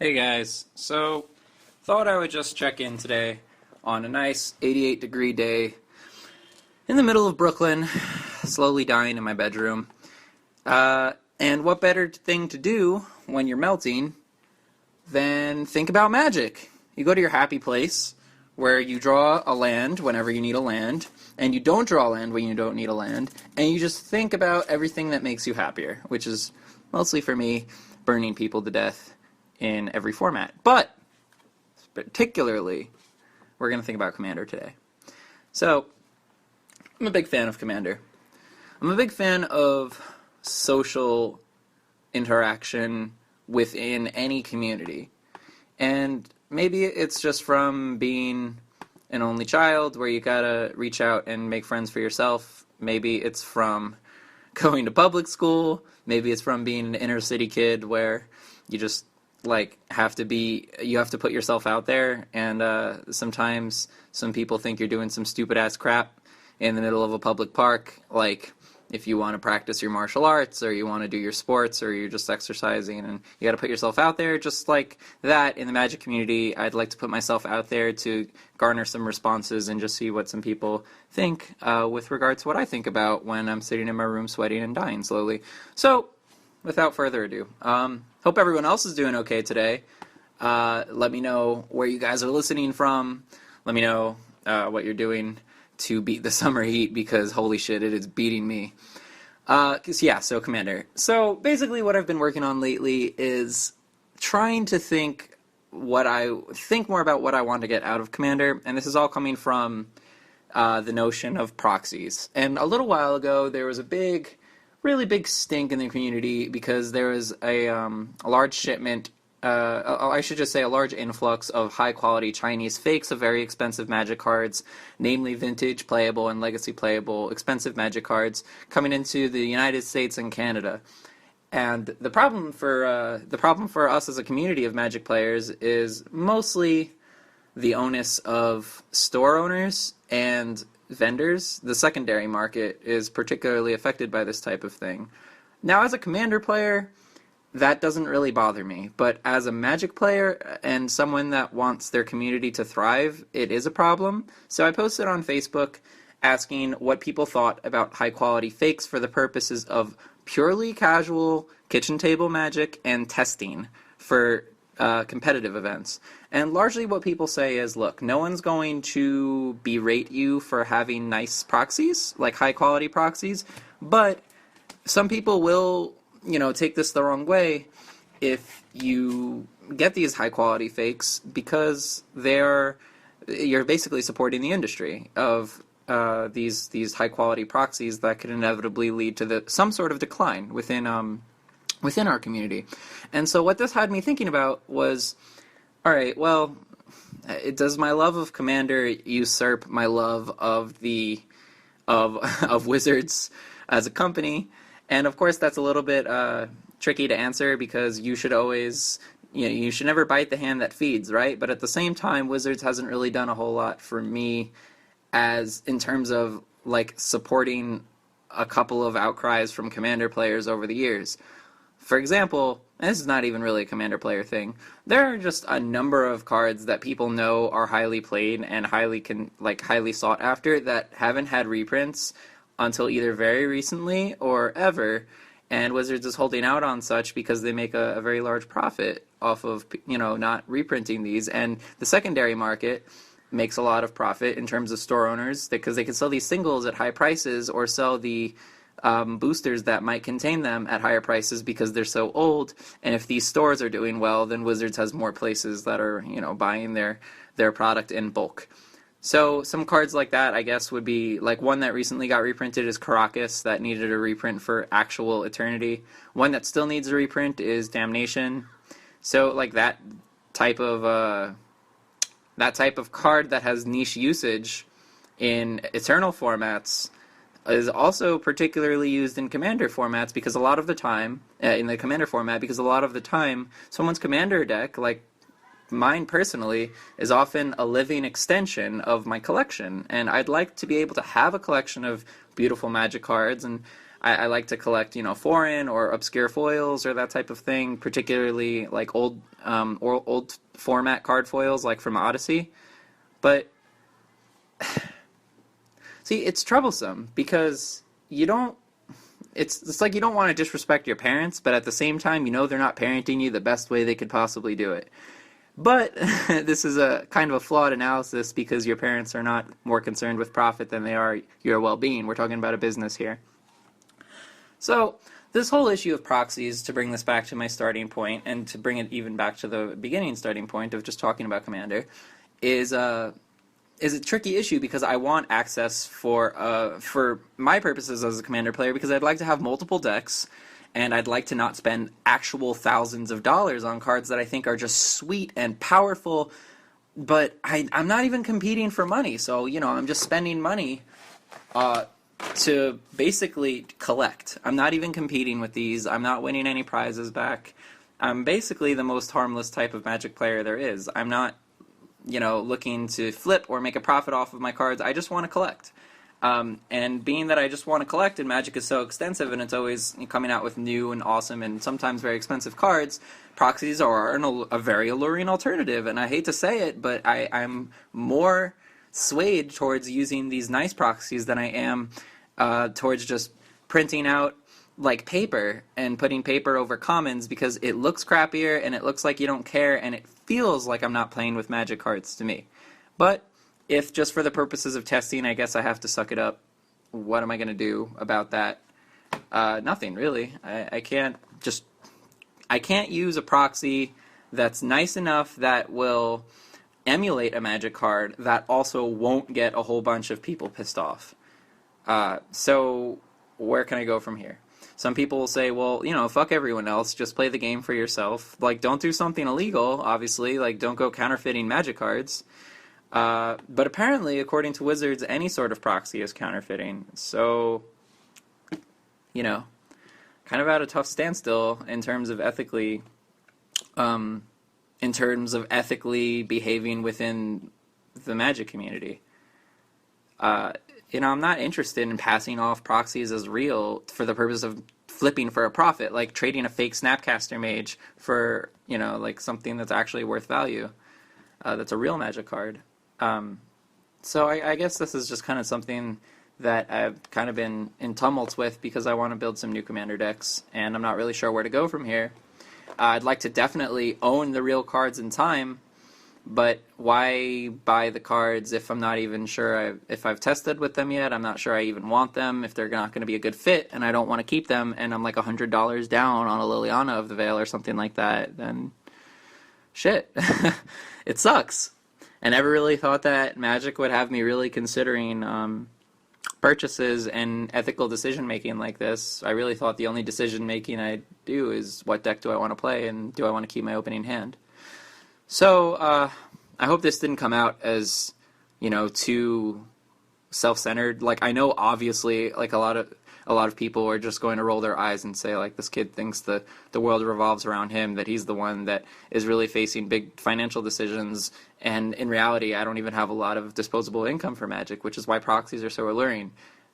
Hey guys, so thought I would just check in today on a nice 88-degree day in the middle of Brooklyn, slowly dying in my bedroom. And what better thing to do when you're melting than think about magic? You go to your happy place where you draw a land whenever you need a land, and you don't draw a land when you don't need a land, and you just think about everything that makes you happier, which is mostly for me burning people to death in every format. But particularly, we're going to think about Commander today. So, I'm a big fan of Commander. I'm a big fan of social interaction within any community. And maybe it's just from being an only child where you gotta reach out and make friends for yourself. Maybe it's from going to public school. Maybe it's from being an inner city kid where you just you have to put yourself out there, and sometimes some people think you're doing some stupid ass crap in the middle of a public park, like if you want to practice your martial arts or you want to do your sports or you're just exercising, and you got to put yourself out there. Just like that in the Magic community, I'd like to put myself out there to garner some responses and just see what some people think with regard to what I think about when I'm sitting in my room sweating and dying slowly. So, without further ado, hope everyone else is doing okay today. Let me know where you guys are listening from. Let me know what you're doing to beat the summer heat, because holy shit, it is beating me. So Commander. So basically what I've been working on lately is trying to think more about what I want to get out of Commander, and this is all coming from the notion of proxies. And a little while ago, there was a really big stink in the community because there was a large shipment, I should just say a large influx of high-quality Chinese fakes of very expensive Magic cards, namely vintage playable and legacy playable expensive Magic cards, coming into the United States and Canada. And the problem for us as a community of Magic players is mostly the onus of store owners and vendors. The secondary market is particularly affected by this type of thing. Now, as a Commander player, that doesn't really bother me, but as a Magic player and someone that wants their community to thrive, it is a problem. So I posted on Facebook asking what people thought about high-quality fakes for the purposes of purely casual kitchen table Magic and testing for competitive events. And largely what people say is, look, no one's going to berate you for having nice proxies, like high-quality proxies, but some people will take this the wrong way if you get these high-quality fakes, because you're basically supporting the industry of these high-quality proxies that could inevitably lead to some sort of decline within our community. And so what this had me thinking about was, all right, well, does my love of Commander usurp my love of of Wizards as a company? And of course, that's a little bit tricky to answer, because you should always, you should never bite the hand that feeds, right? But at the same time, Wizards hasn't really done a whole lot for me in terms of supporting a couple of outcries from Commander players over the years. For example, and this is not even really a Commander player thing, there are just a number of cards that people know are highly played and highly sought after that haven't had reprints until either very recently or ever, and Wizards is holding out on such because they make a very large profit off of not reprinting these, and the secondary market makes a lot of profit in terms of store owners, because they can sell these singles at high prices or sell the boosters that might contain them at higher prices because they're so old. And if these stores are doing well, then Wizards has more places that are buying their product in bulk. So some cards like that, I guess, would be one that recently got reprinted is Caracas, that needed a reprint for actual Eternity. One that still needs a reprint is Damnation. So that type of card that has niche usage in Eternal formats is also particularly used in Commander formats, because a lot of the time, in the Commander format, because a lot of the time, someone's Commander deck, mine personally, is often a living extension of my collection, and I'd like to be able to have a collection of beautiful Magic cards, and I like to collect, foreign or obscure foils or that type of thing, particularly like old format card foils like from Odyssey. But see, it's troublesome because you don't. It's like you don't want to disrespect your parents, but at the same time, they're not parenting you the best way they could possibly do it. But this is a kind of a flawed analysis because your parents are not more concerned with profit than they are your well-being. We're talking about a business here. So this whole issue of proxies, to bring this back to my starting point and to bring it even back to the beginning starting point of just talking about Commander, is a tricky issue because I want access for my purposes as a Commander player, because I'd like to have multiple decks, and I'd like to not spend actual thousands of dollars on cards that I think are just sweet and powerful, but I'm not even competing for money, so, I'm just spending money to basically collect. I'm not even competing with these. I'm not winning any prizes back. I'm basically the most harmless type of Magic player there is. I'm not looking to flip or make a profit off of my cards. I just want to collect. And being that I just want to collect, and Magic is so extensive and it's always coming out with new and awesome and sometimes very expensive cards, proxies are a very alluring alternative. And I hate to say it, but I'm more swayed towards using these nice proxies than I am towards just printing out like paper and putting paper over commons, because it looks crappier and it looks like you don't care and it feels like I'm not playing with Magic cards to me. But if just for the purposes of testing, I guess I have to suck it up. What am I going to do about that? Nothing, really. I can't use a proxy that's nice enough that will emulate a Magic card that also won't get a whole bunch of people pissed off. So where can I go from here? Some people will say, well, fuck everyone else, just play the game for yourself. Like, don't do something illegal, obviously. Like, don't go counterfeiting Magic cards. But apparently, according to Wizards, any sort of proxy is counterfeiting. So, kind of at a tough standstill in terms of ethically behaving within the Magic community. I'm not interested in passing off proxies as real for the purpose of flipping for a profit, like trading a fake Snapcaster Mage for, like something that's actually worth value, that's a real Magic card. So I guess this is just kind of something that I've kind of been in tumults with because I want to build some new Commander decks, and I'm not really sure where to go from here. I'd like to definitely own the real cards in time, but why buy the cards if I'm not even sure if I've tested with them yet? I'm not sure I even want them, if they're not going to be a good fit, and I don't want to keep them, and I'm like $100 down on a Liliana of the Veil or something like that, then shit. It sucks. I never really thought that Magic would have me really considering purchases and ethical decision-making like this. I really thought the only decision-making I do is what deck do I want to play and do I want to keep my opening hand. So, I hope this didn't come out as, too self-centered. Like, I know obviously, like, a lot of people are just going to roll their eyes and say, like, this kid thinks the world revolves around him, that he's the one that is really facing big financial decisions, and in reality, I don't even have a lot of disposable income for Magic, which is why proxies are so alluring.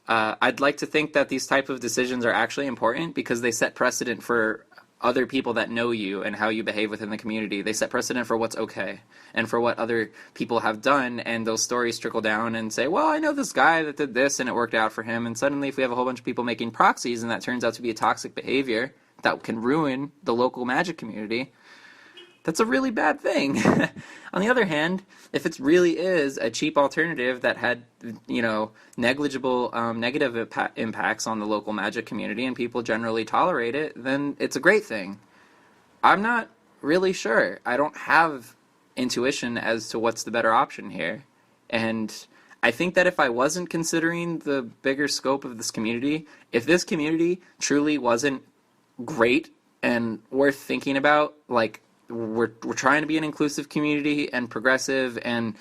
I'd like to think that these type of decisions are actually important because they set precedent for other people that know you and how you behave within the community. They set precedent for what's okay and for what other people have done, and those stories trickle down and say, well, I know this guy that did this and it worked out for him, and suddenly if we have a whole bunch of people making proxies and that turns out to be a toxic behavior that can ruin the local Magic community, that's a really bad thing. On the other hand, if it really is a cheap alternative that had, negligible negative impacts on the local Magic community and people generally tolerate it, then it's a great thing. I'm not really sure. I don't have intuition as to what's the better option here. And I think that if I wasn't considering the bigger scope of this community, if this community truly wasn't great and worth thinking about, like, we're trying to be an inclusive community and progressive and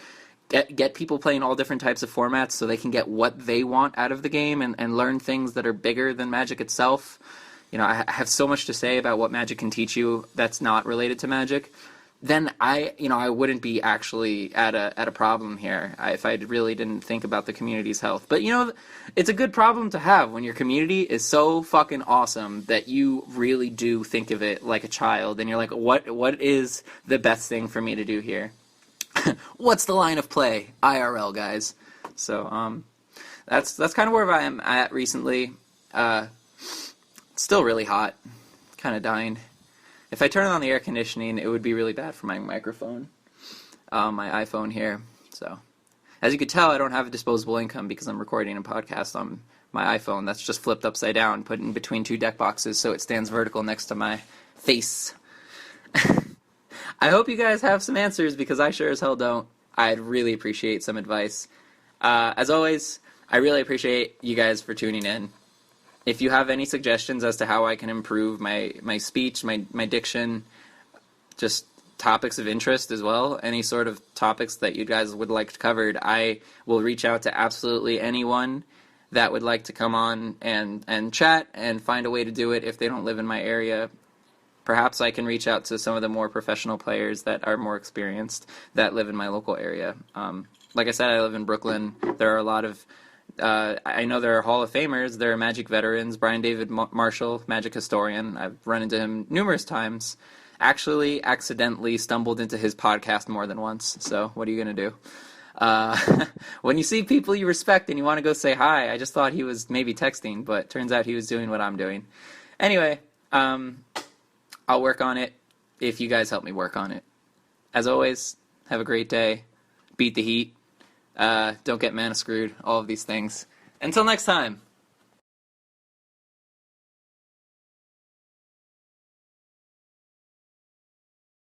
get people playing all different types of formats so they can get what they want out of the game and learn things that are bigger than Magic itself. I have so much to say about what Magic can teach you that's not related to Magic. then I wouldn't be actually at a problem here if I really didn't think about the community's health. But it's a good problem to have when your community is so fucking awesome that you really do think of it like a child, and you're like, what is the best thing for me to do here? What's the line of play? IRL, guys. So that's kind of where I am at recently. Still really hot, kind of dying. If I turn on the air conditioning, it would be really bad for my microphone, my iPhone here. So, as you could tell, I don't have a disposable income because I'm recording a podcast on my iPhone that's just flipped upside down, put in between two deck boxes so it stands vertical next to my face. I hope you guys have some answers because I sure as hell don't. I'd really appreciate some advice. As always, I really appreciate you guys for tuning in. If you have any suggestions as to how I can improve my speech, my diction, just topics of interest as well, any sort of topics that you guys would like covered, I will reach out to absolutely anyone that would like to come on and chat and find a way to do it if they don't live in my area. Perhaps I can reach out to some of the more professional players that are more experienced that live in my local area. Like I said, I live in Brooklyn. There are a lot of I know there are Hall of Famers, there are Magic veterans, Brian David Marshall, Magic historian. I've run into him numerous times. Actually, accidentally stumbled into his podcast more than once, so what are you going to do? When you see people you respect and you want to go say hi, I just thought he was maybe texting, but turns out he was doing what I'm doing. Anyway, I'll work on it if you guys help me work on it. As always, have a great day. Beat the heat. Don't get mana screwed, all of these things. Until next time.